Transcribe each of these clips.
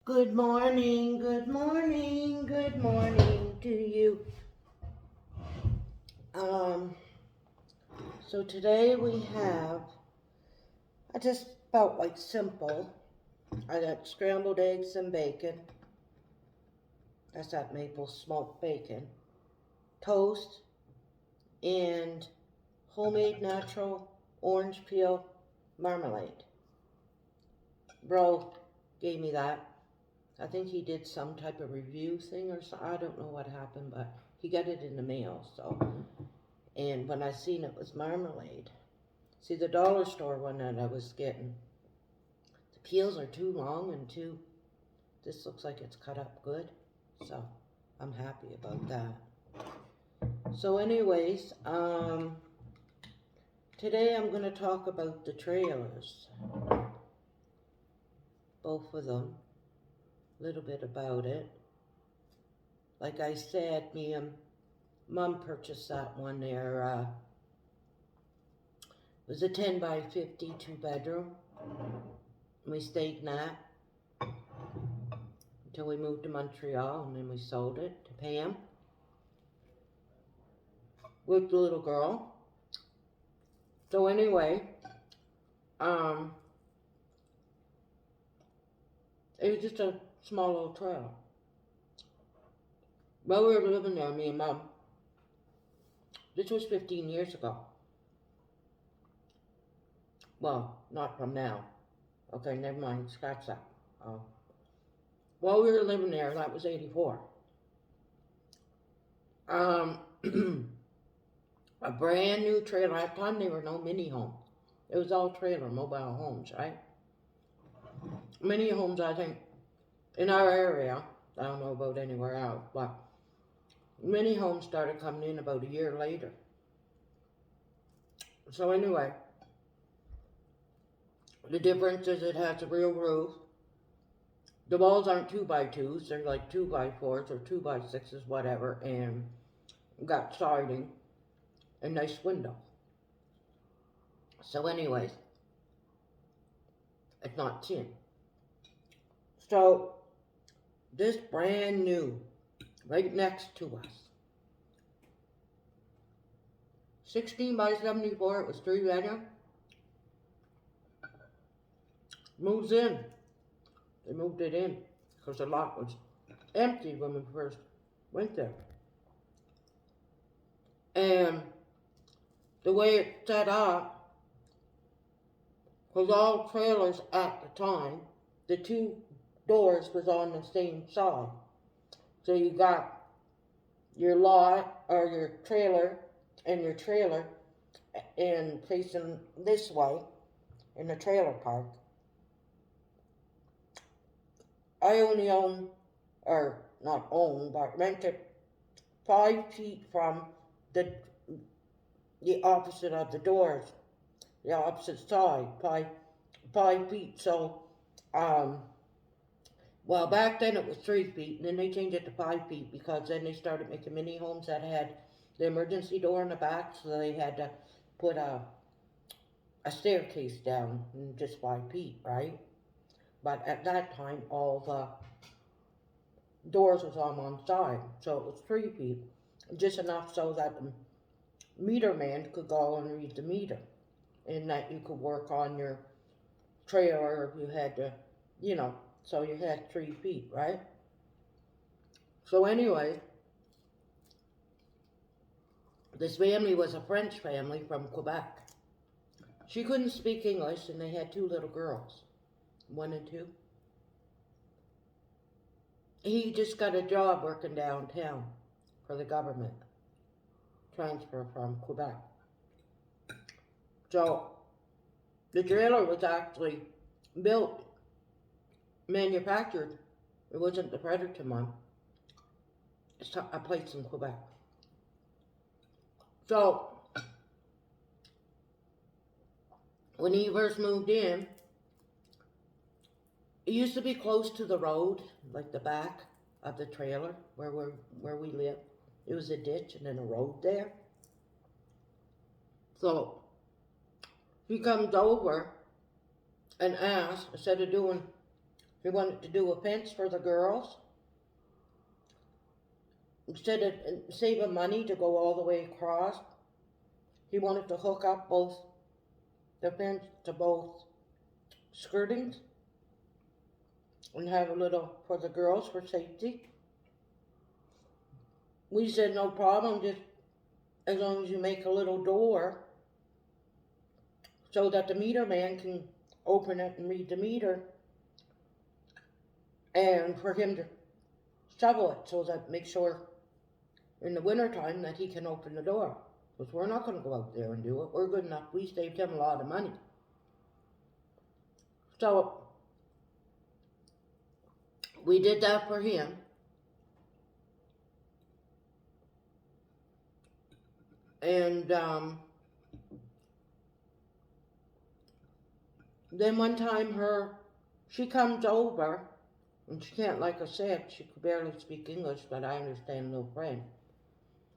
Good morning, good morning, good morning to you. Um, so today we have, I just felt like simple. I got scrambled eggs and bacon. That's that maple smoked bacon. Toast and homemade natural orange peel marmalade. Bro gave me that. I think he did some type of review thing or something. I don't know what happened, but he got it in the mail, so. And when I seen it was marmalade. See, the dollar store one that I was getting, the peels are too long and this looks like it's cut up good. So, I'm happy about that. So anyways, today I'm going to talk about the trailers. Both of them. A little bit about it. Like I said, me and Mom purchased that one there. It was a 10 by 50 2-bedroom. We stayed in that until we moved to Montreal, and then we sold it to Pam with the little girl. So anyway, it was just a small little trailer. While we were living there, me and Mom, this was 15 years ago. Well, not from now. Okay, never mind, scratch that. While we were living there, that was 84. A brand new trailer. At the time, there were no mini homes. It was all trailer, mobile homes, right? Mini homes, I think, in our area, I don't know about anywhere else, but mini homes started coming in about a year later. So anyway, the difference is it has a real roof. The walls aren't 2x2s, they're like 2x4s or 2x6s, whatever, and got siding and nice window. So anyways, it's not tin. So this brand new, right next to us, 16 by 74, it was 3-bedroom. Moves in. They moved it in because the lot was empty when we first went there. And the way it's set up, because all trailers at the time, the two doors was on the same side. So you got your lot or your trailer and your trailer and facing this way in the trailer park. I only own, or not own, but rented 5 feet from the opposite of the doors, the opposite side, 5 feet. So, well, back then it was 3 feet, and then they changed it to 5 feet because then they started making mini homes that had the emergency door in the back, so they had to put a staircase down in just 5 feet, right? But at that time, all the doors was on one side, so it was 3 feet, just enough so that the meter man could go and read the meter, and that you could work on your trailer if you had to, so you had 3 feet, right? So anyway, this family was a French family from Quebec. She couldn't speak English, and they had 2 little girls, 1 and 2. He just got a job working downtown for the government, transfer from Quebec. So the trailer was actually built, manufactured. It wasn't the Fredericton one. It's a place in Quebec. So when he first moved in, it used to be close to the road, like the back of the trailer where we live. It was a ditch and then a road there. So he comes over and asks, instead of doing He wanted to do a fence for the girls. Instead of saving money to go all the way across, he wanted to hook up both the fence to both skirtings and have a little for the girls for safety. We said no problem, just as long as you make a little door so that the meter man can open it and read the meter, and for him to shovel it so that make sure in the wintertime that he can open the door. Because we're not going to go out there and do it. We're good enough. We saved him a lot of money. So we did that for him. And then one time she comes over, and she can't, like I said, she could barely speak English, but I understand no French.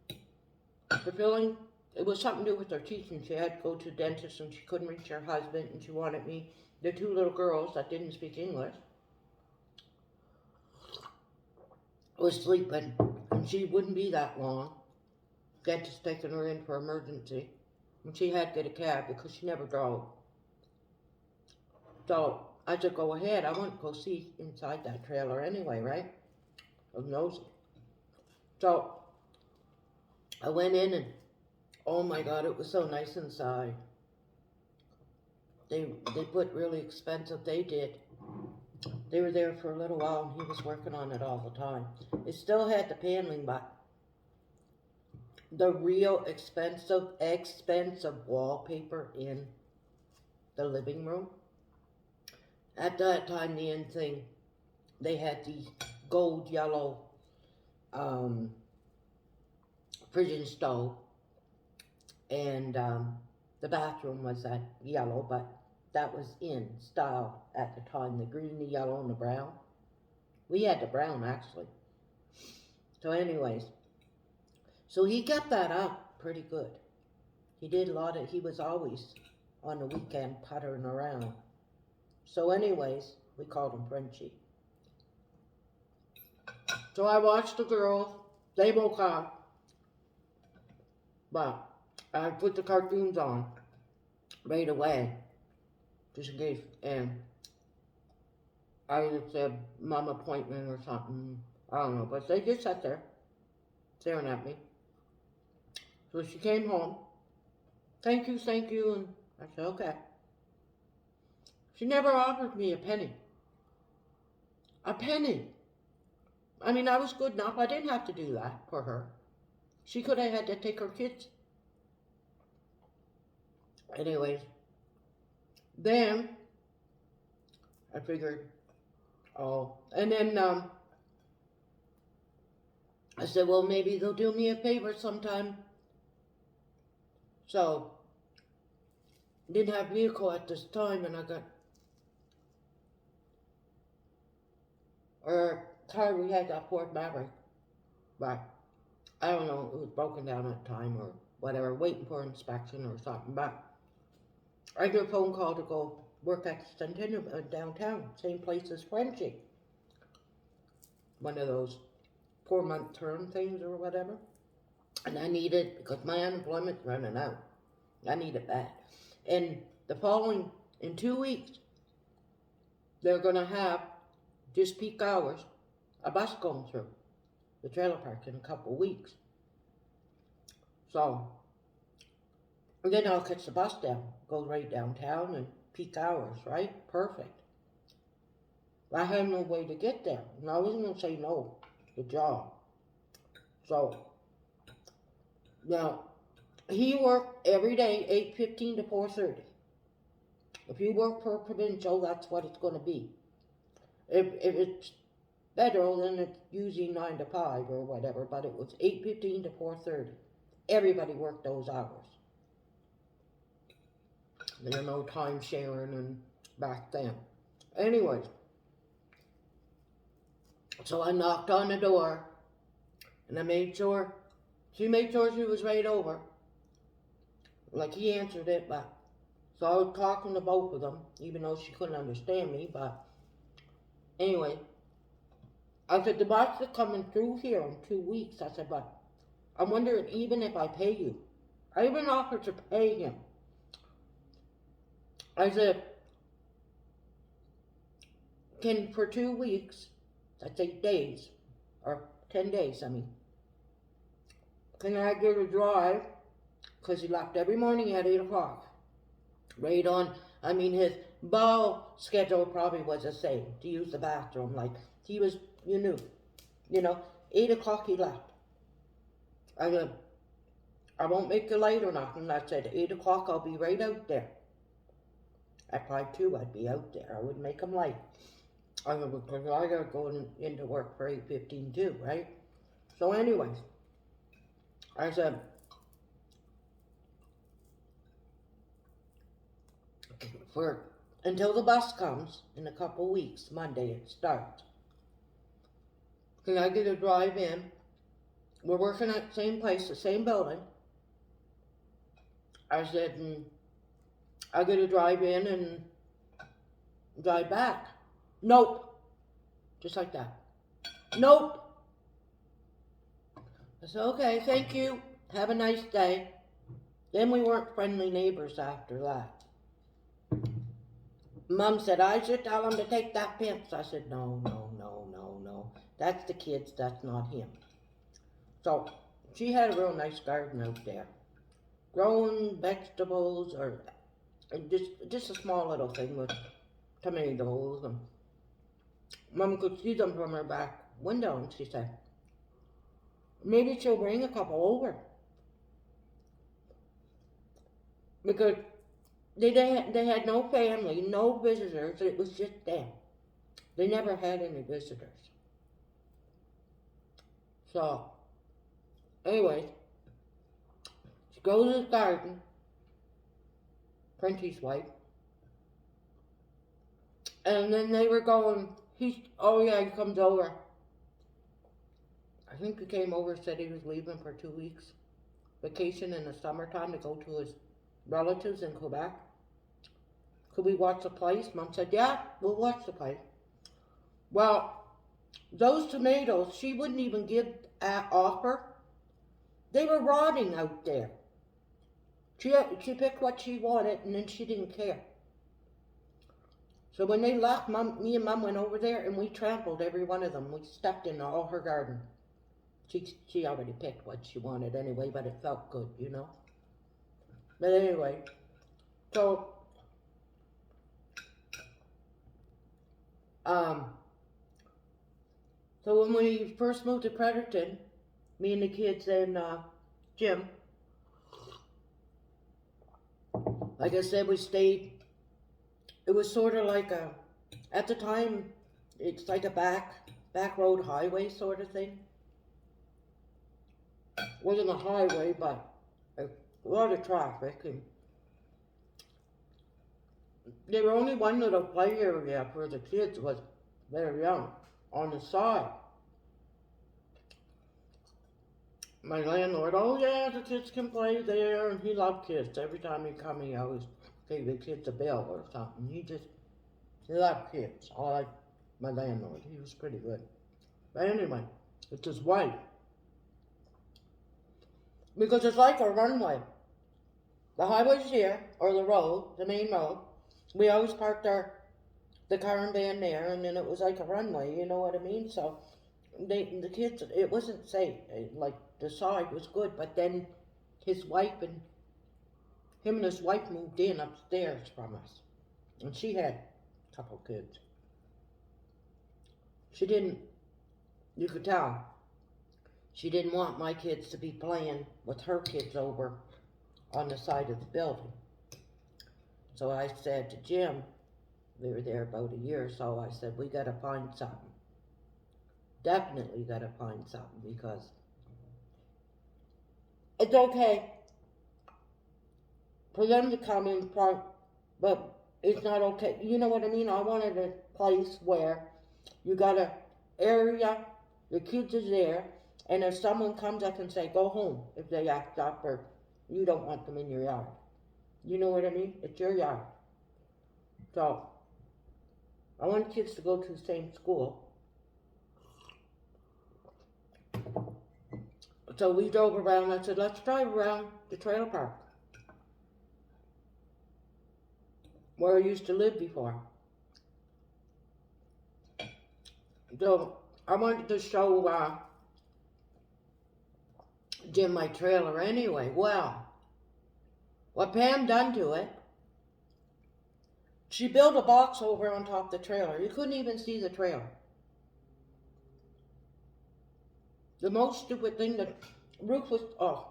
The feeling, it was something to do with her teeth, and she had to go to the dentist, and she couldn't reach her husband, and she wanted me, the two little girls that didn't speak English, was sleeping, and she wouldn't be that long. Dentist taking her in for emergency, and she had to get a cab because she never drove. So I said, go ahead. I want to go see inside that trailer anyway, right? I was nosy. So I went in, and oh my God, it was so nice inside. They put really expensive, they did. They were there for a little while, and he was working on it all the time. It still had the paneling, but the real expensive wallpaper in the living room. At that time, the end thing, they had the gold yellow Frisian stove, and the bathroom was that yellow, but that was in style at the time, the green, the yellow, and the brown. We had the brown, actually. So anyways, so he kept that up pretty good. He did a lot of, he was always on the weekend puttering around. So anyways, we called him Frenchie. So I watched the girls, they woke up, but I put the cartoons on right away, just in case, and I either said mom appointment or something, I don't know, but they just sat there, staring at me. So she came home, thank you, and I said, okay. She never offered me a penny. A penny. I mean, I was good enough. I didn't have to do that for her. She could have had to take her kids. Anyways, then I figured, oh, and then I said, well, maybe they'll do me a favor sometime. So, didn't have a vehicle at this time, and I got our car, we had that Ford Maverick, but I don't know, it was broken down at the time or whatever, waiting for inspection or something, but I got a phone call to go work at Centennial downtown, same place as Frenchie. One of those 4-month term things or whatever. And I needed, because my unemployment's running out, I need it back. And the following, in 2 weeks, they're going to have, just peak hours, a bus going through the trailer park in a couple of weeks. So, and then I'll catch the bus down, go right downtown and peak hours, right? Perfect. I had no way to get there, and I wasn't going to say no to the job. So, now, he worked every day, 8:15 to 4:30. If you work for a provincial, that's what it's going to be. If it's federal, then it's usually 9 to 5 or whatever, but it was 8:15 to 4:30. Everybody worked those hours. There were no time sharing and back then. Anyways, so I knocked on the door, and I made sure, she made sure she was right over. Like, he answered it, but, so I was talking to both of them, even though she couldn't understand me, but, Anyway, I said, the box is coming through here in 2 weeks. I said, but I'm wondering even if I pay you. I even offered to pay him. I said, can for 2 weeks, that's 8 days, or 10 days, I mean, can I get a drive? Because he left every morning at 8 o'clock. Right on, I mean, his ball schedule probably was the same to use the bathroom. Like, he was, you know, 8 o'clock he left. I said, I won't make you late or nothing. I said, 8 o'clock I'll be right out there. At 5:02 I'd be out there. I wouldn't make him late. I said, because I gotta go into work for 8:15 too, right? So anyways, I said, until the bus comes in a couple weeks, Monday it starts. Can I get a drive in? We're working at the same place, the same building. I said, I get a drive in and drive back. Nope. Just like that. Nope. I said, okay, thank you. Have a nice day. Then we weren't friendly neighbors after that. Mom said, I should tell him to take that fence. I said, no. That's the kids, that's not him. So, she had a real nice garden out there. Growing vegetables, or just a small little thing with tomatoes. And Mom could see them from her back window, and she said, maybe she'll bring a couple over. Because they had no family, no visitors. It was just them. They never had any visitors. So, anyway, she goes to the garden, Frenchie's wife, and then they were going, he comes over. I think he came over, said he was leaving for 2 weeks vacation in the summertime to go to his relatives in Quebec. Could we watch the place? Mom said, yeah, we'll watch the place. Well, those tomatoes, she wouldn't even give an offer. They were rotting out there. She picked what she wanted, and then she didn't care. So when they left, me and Mom went over there, and we trampled every one of them. We stepped in all her garden. She already picked what she wanted anyway, but it felt good, you know. But anyway, so so when we first moved to Fredericton, me and the kids and Jim, like I said, we stayed. It was sort of like at the time, it's like a back road highway sort of thing. It wasn't a highway, but a lot of traffic. And there were only one little play area for the kids was very young on the side. My landlord, oh yeah, the kids can play there, and he loved kids. Every time he come, he always gave the kids a bill or something. He loved kids. I like my landlord. He was pretty good. But anyway, it's his wife. Because it's like a runway. The highway's here, or the road, the main road. We always parked the car and van there, and then it was like a runway, you know what I mean? So the kids, it wasn't safe. Like, the side was good, but then his wife and him and his wife moved in upstairs from us, and she had a couple kids. She didn't, you could tell, she didn't want my kids to be playing with her kids over on the side of the building. So I said to Jim, we were there about a year or so, I said, we gotta find something. Definitely gotta find something, because it's okay for them to come in front, but it's not okay. You know what I mean? I wanted a place where you got an area, the kids is there, and if someone comes, I can say, go home if they act up or you don't want them in your yard. You know what I mean? It's your yard. So, I want kids to go to the same school. So we drove around. I said, let's drive around the trailer park where I used to live before. So I wanted to show Jim my trailer anyway. Well, what Pam done to it, she built a box over on top of the trailer. You couldn't even see the trailer. The most stupid thing, the roof was, oh.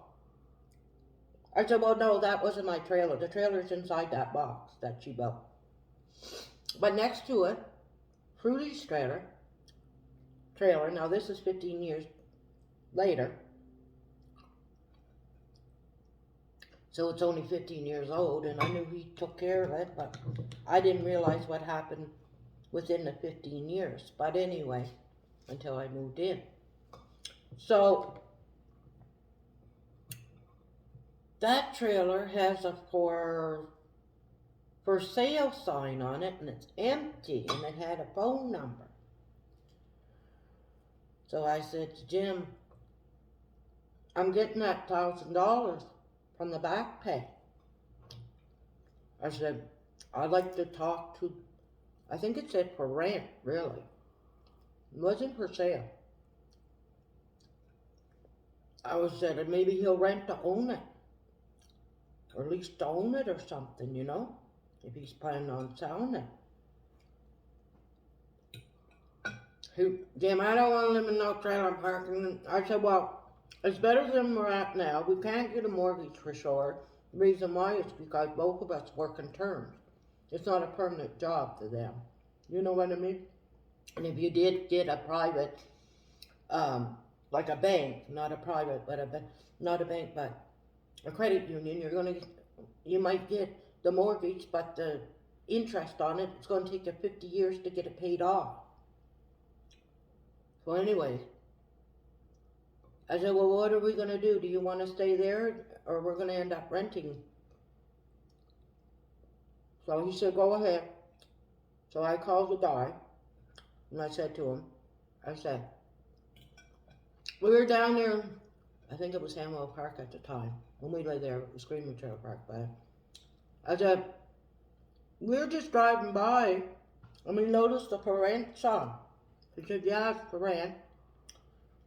I said, well, no, that wasn't my trailer. The trailer's inside that box that she built. But next to it, Fruity's trailer, now this is 15 years later. So it's only 15 years old, and I knew he took care of it, but I didn't realize what happened within the 15 years. But anyway, until I moved in. So that trailer has a for sale sign on it, and it's empty, and it had a phone number. So I said to Jim, I'm getting that $1,000 from the back pay. I said, I'd like to talk to, I think it said for rent, really. It wasn't for sale. I said, maybe he'll rent to own it. Or at least to own it or something, you know, if he's planning on selling it. Jim, I don't want to live in no trailer park. And I said, well, it's better than we're at now. We can't get a mortgage for sure. The reason why is because both of us work in terms. It's not a permanent job for them. You know what I mean? And if you did get a private, like a bank, not a private, but not a bank, but a credit union, you might get the mortgage, but the interest on it, it's going to take you 50 years to get it paid off. So anyway, I said, well, what are we going to do? Do you want to stay there, or we're going to end up renting? So he said, go ahead. So I called the guy, and I said to him, we were down there, I think it was Hamwell Park at the time, when we lay there, it was Screaming Trailer Park, but I said, we were just driving by, and we noticed the for rent sign. He said, yeah, it's for rent.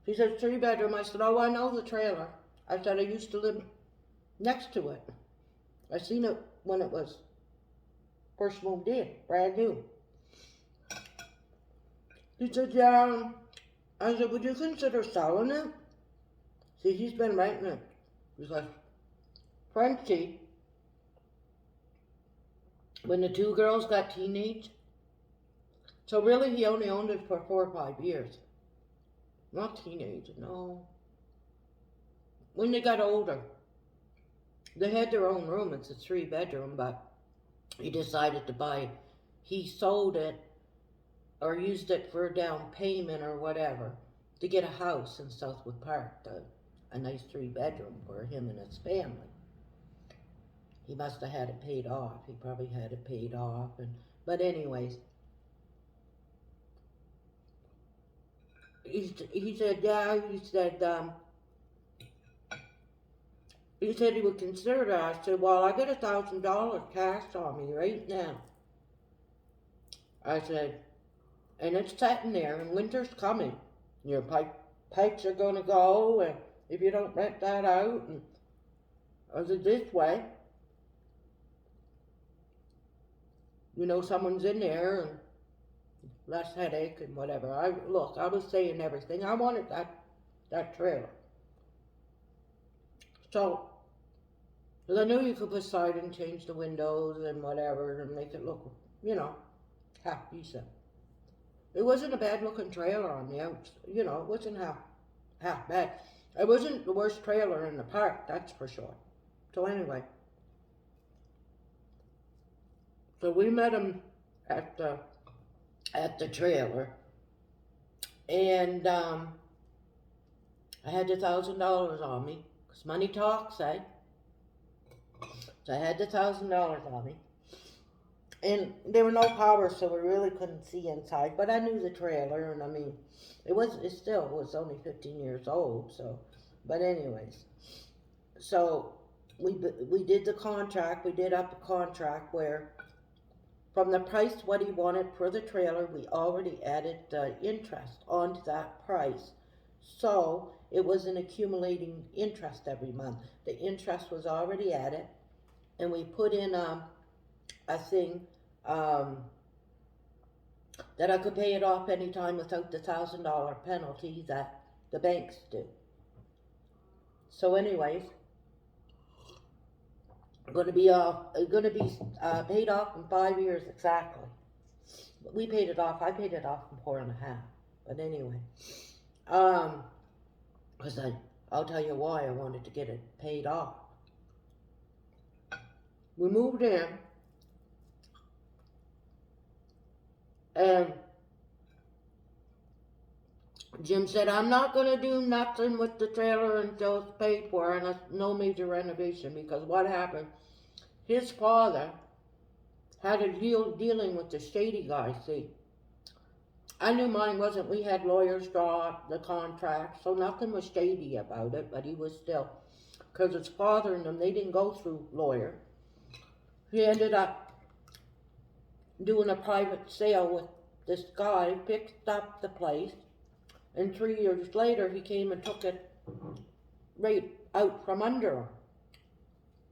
He said, 3-bedroom. I said, oh, I know the trailer. I said, I used to live next to it. I seen it when it was first moved in, brand new. He said, yeah. I said, would you consider selling it? See, he's been renting it. Because Frenchie, when the 2 girls got teenage, so really he only owned it for 4 or 5 years. Not teenage, no. When they got older, they had their own room. It's a 3-bedroom, but he decided to buy, he sold it or used it for a down payment or whatever to get a house in Southwood Park, a nice 3-bedroom for him and his family. He must have had it paid off. He probably had it paid off. But anyways, he said, yeah, he said he would consider that. I said, well, I got $1,000 cash on me right now. I said, and it's sitting there, and winter's coming. Your pipes are going to go, and if you don't rent that out, and I said, this way, you know, someone's in there, and less headache and whatever. I was saying everything. I wanted that trailer. So, because I knew you could put siding, change the windows and whatever, and make it look, you know, half decent. It wasn't a bad looking trailer on the outside, you know, it wasn't half bad. It wasn't the worst trailer in the park, that's for sure. So anyway, so we met him at the trailer, and I had the $1,000 on me, because money talks, eh? So I had the $1,000 on me, And there were no power, so we really couldn't see inside. But I knew the trailer, and I mean, it still was only 15 years old. So, but anyways, so we did the contract. We did up a contract where from the price what he wanted for the trailer, we already added the interest onto that price. So it was an accumulating interest every month. The interest was already added, and we put in a thing um, that I could pay it off anytime without the $1,000 penalty that the banks do. So, anyways, going to be paid off in 5 years exactly. We paid it off. I paid it off in 4.5. But anyway, because I'll tell you why I wanted to get it paid off. We moved in, and Jim said, I'm not going to do nothing with the trailer until it's paid for, and no major renovation, because what happened, his father had a dealing with the shady guy, see. I knew mine wasn't. We had lawyers draw up the contract, so nothing was shady about it, but he was still, because his father and them, they didn't go through lawyer. He ended up doing a private sale with this guy, picked up the place, and 3 years later he came and took it right out from under him.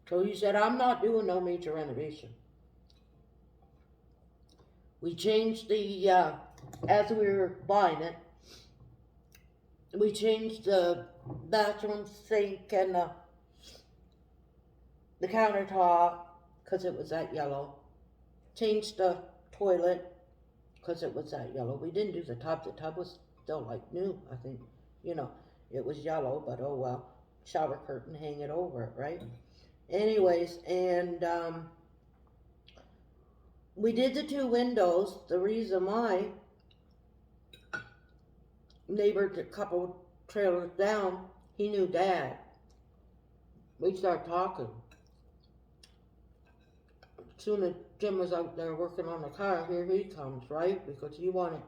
So he said, I'm not doing no major renovation. We changed the, as we were buying it, we changed the bathroom sink and the countertop because it was that yellow. Changed the toilet because it was that yellow. We didn't do the tub. The tub was still like new, I think. You know, it was yellow, but oh well. Shower curtain, hang it over it, right? Anyways, and we did the 2 windows. The reason why, neighbor a couple trailers down, he knew Dad. We started talking. Soon as Jim was out there working on the car, here he comes, right? Because he wanted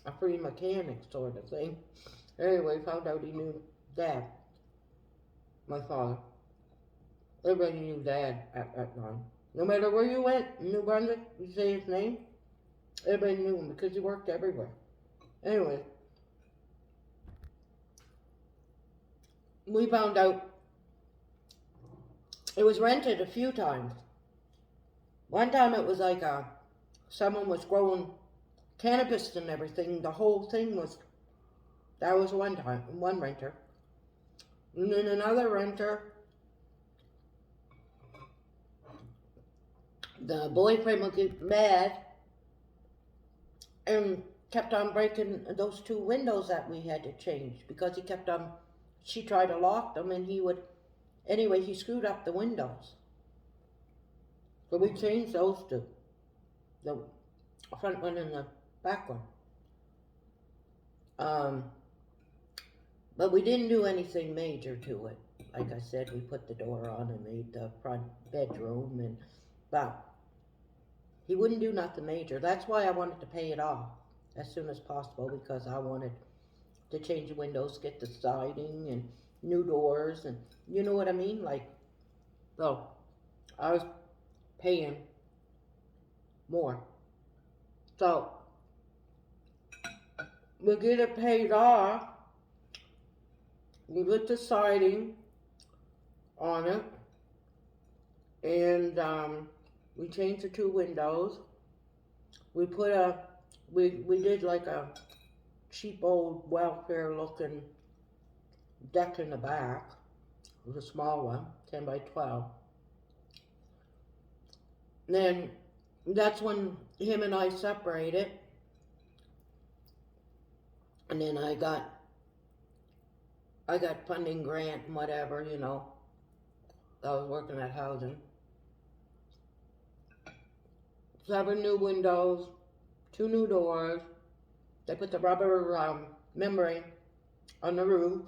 a free mechanic sort of thing. Anyway, found out he knew Dad, my father. Everybody knew Dad at that time. No matter where you went, New Brunswick, you say his name, everybody knew him because he worked everywhere. Anyway, we found out it was rented a few times. One time it was like someone was growing cannabis and everything. The whole thing was, that was one time, one renter. And then another renter, the boyfriend would get mad and kept on breaking those 2 windows that we had to change because he kept on, she tried to lock them and he would, anyway, he screwed up the windows. So we changed those 2, the front one and the back one. But we didn't do anything major to it. Like I said, we put the door on and made the front bedroom, but he wouldn't do nothing major. That's why I wanted to pay it off as soon as possible, because I wanted to change the windows, get the siding and new doors, and you know what I mean? Like, so I was paying more. So we get it paid off. We put the siding on it, and we changed the 2 windows. We put we did like a cheap old welfare looking deck in the back. It was a small one, 10 by 12. Then that's when him and I separated, and then I got funding grant and whatever, you know. I was working at housing. 7 new windows, 2 new doors. They put the rubber membrane on the roof.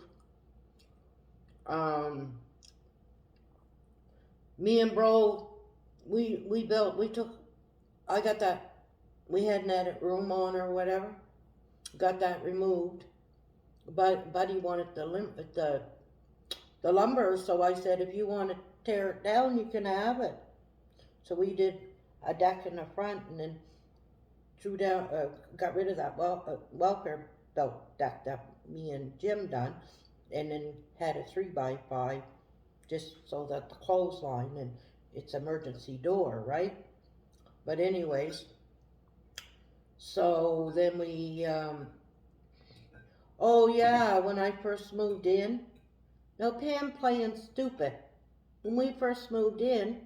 Me and Bro, we took I got that, we had an edit room on or whatever, got that removed. But Buddy wanted the lumber, so I said, if you want to tear it down, you can have it. So we did a deck in the front, and then threw down, got rid of that welfare belt deck that me and Jim done, and then had a 3x5 just so that the clothesline, and it's emergency door, right? But anyways, so then we, oh yeah, when I first moved in, no, Pam playing stupid. When we first moved in,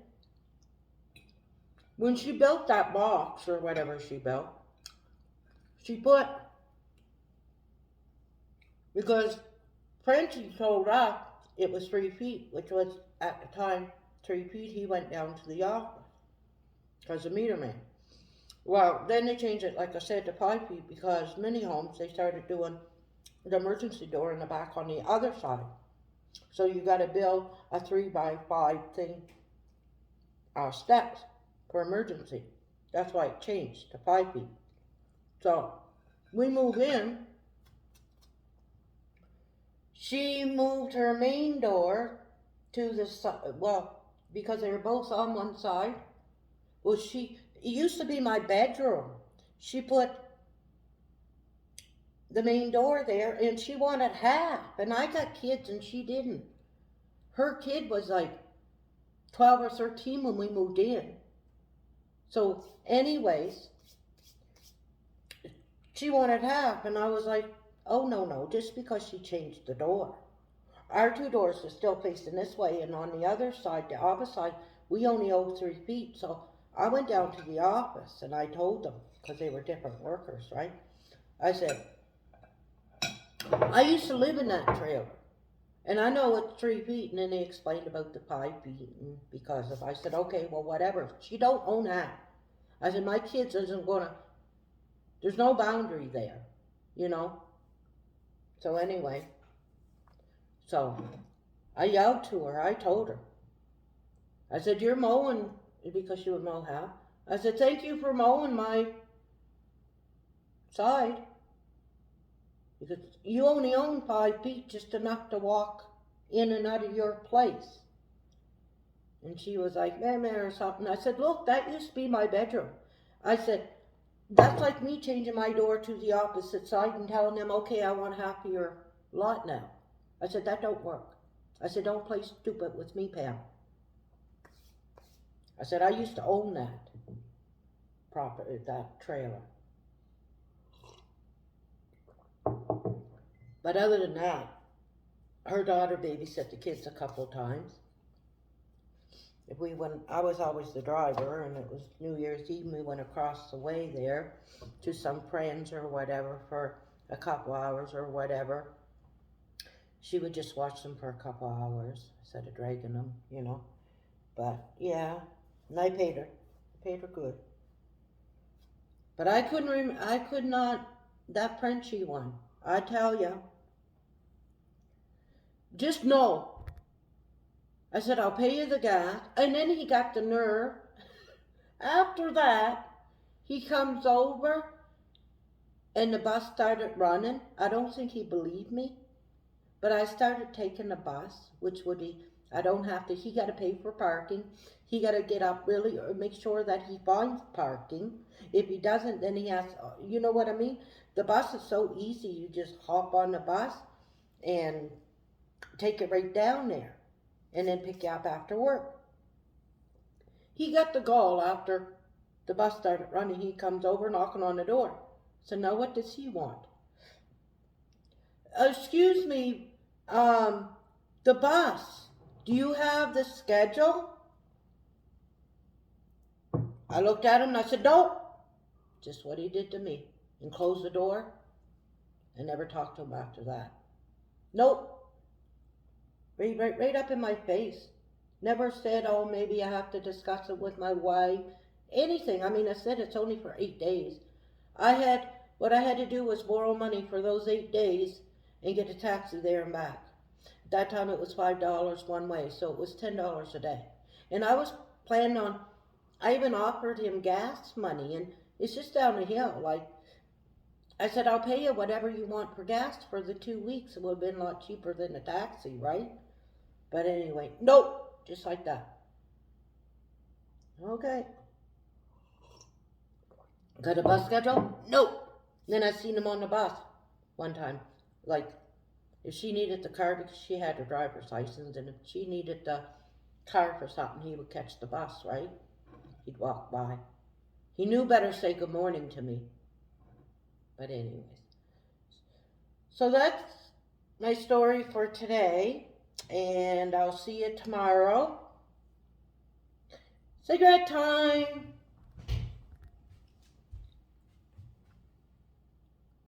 when she built that box or whatever she built, she put, because Frenchie told us it was 3 feet, which was at the time 3 feet. He went down to the office because of meter man. Well, then they changed it, like I said, to 5 feet because many homes, they started doing the emergency door in the back on the other side. So you got to build a 3x5 thing, steps for emergency. That's why it changed to 5 feet. So we move in. She moved her main door to the side, well, because they were both on one side. Well, it used to be my bedroom. She put the main door there, and she wanted half, and I got kids and she didn't. Her kid was like 12 or 13 when we moved in. So anyways, she wanted half, and I was like, oh no, just because she changed the door. Our 2 doors are still facing this way, and on the other side, the opposite side, we only owe 3 feet. So I went down to the office and I told them, because they were different workers, right? I said, I used to live in that trailer, and I know it's 3 feet. And then they explained about the 5 feet, and because of, I said, okay, well, whatever. She don't own that. I said, my kids isn't gonna, there's no boundary there, you know? So anyway, so I yelled to her. I told her. I said, you're mowing, because she would mow half. I said, thank you for mowing my side, because you only own 5 feet, just enough to walk in and out of your place. And she was like, meh, or something. I said, look, that used to be my bedroom. I said, that's like me changing my door to the opposite side and telling them, okay, I want half of your lot now. I said, that don't work. I said, don't play stupid with me, Pam. I said, I used to own that property, that trailer. But other than that, her daughter babysat the kids a couple of times. If we went, I was always the driver, and it was New Year's Eve, we went across the way there to some friends or whatever for a couple hours or whatever. She would just watch them for a couple hours instead of dragging them, you know. But yeah, and I paid her good. But I could not, that Frenchie one, I tell you, just know. I said, I'll pay you the gas. And then he got the nerve. After that, he comes over and the bus started running. I don't think he believed me, but I started taking the bus, which would be, I don't have to, he got to pay for parking. He got to get up really, or make sure that he finds parking. If he doesn't, then he has, you know what I mean? The bus is so easy. You just hop on the bus and take it right down there, and then pick you up after work. He got the gall after the bus started running. He comes over knocking on the door. So now what does he want? Excuse me, the bus, do you have the schedule? I looked at him and I said, nope. Just what he did to me. And closed the door and never talked to him after that. Nope. Right up in my face. Never said, oh, maybe I have to discuss it with my wife. Anything. I mean, I said it's only for 8 days. What I had to do was borrow money for those 8 days and get a taxi there and back. At that time it was $5 one way, so it was $10 a day. And I was planning on I even offered him gas money, and it's just down the hill. Like, I said, I'll pay you whatever you want for gas for the 2 weeks. It would have been a lot cheaper than a taxi, right? But anyway, nope, just like that. Okay. Got a bus schedule? Nope. Then I seen him on the bus one time. Like, if she needed the car because she had her driver's license, and if she needed the car for something, he would catch the bus, right? He'd walk by. He knew better say good morning to me. But anyways. So that's my story for today. And I'll see you tomorrow. Cigarette time!